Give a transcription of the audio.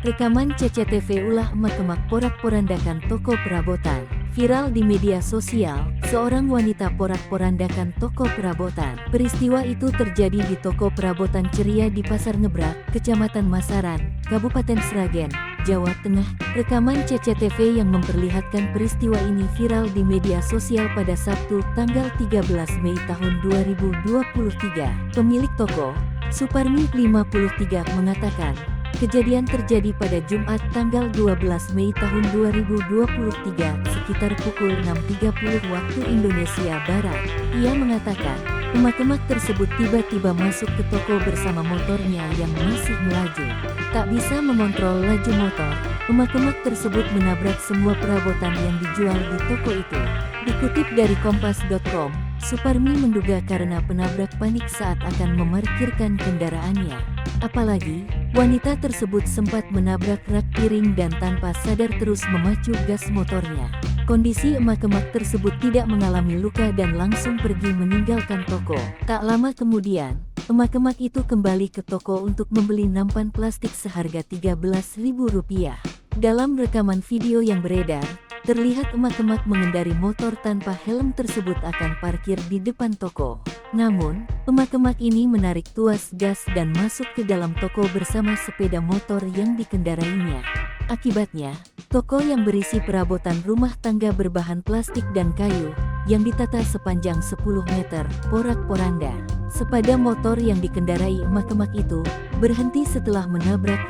Rekaman CCTV ulah emak-emak porak-porandakan toko perabotan. Viral di media sosial, seorang wanita porak-porandakan toko perabotan. Peristiwa itu terjadi di toko perabotan ceria di Pasar Ngebrak, Kecamatan Masaran, Kabupaten Sragen, Jawa Tengah. Rekaman CCTV yang memperlihatkan peristiwa ini viral di media sosial pada Sabtu, tanggal 13 Mei tahun 2023. Pemilik toko, Suparmi 53, mengatakan, kejadian terjadi pada Jumat tanggal 12 Mei tahun 2023 sekitar pukul 6.30 waktu Indonesia Barat. Ia mengatakan, emak-emak tersebut tiba-tiba masuk ke toko bersama motornya yang masih melaju. Tak bisa mengontrol laju motor, emak-emak tersebut menabrak semua perabotan yang dijual di toko itu. Dikutip dari Kompas.com, Suparmi menduga karena penabrak panik saat akan memarkirkan kendaraannya. Apalagi, wanita tersebut sempat menabrak rak piring dan tanpa sadar terus memacu gas motornya. Kondisi emak-emak tersebut tidak mengalami luka dan langsung pergi meninggalkan toko. Tak lama kemudian, emak-emak itu kembali ke toko untuk membeli nampan plastik seharga Rp13.000. Dalam rekaman video yang beredar, terlihat emak-emak mengendari motor tanpa helm tersebut akan parkir di depan toko. Namun, emak-emak ini menarik tuas gas dan masuk ke dalam toko bersama sepeda motor yang dikendarainya. Akibatnya, toko yang berisi perabotan rumah tangga berbahan plastik dan kayu, yang ditata sepanjang 10 meter, porak-poranda. Sepeda motor yang dikendarai emak-emak itu, berhenti setelah menabrak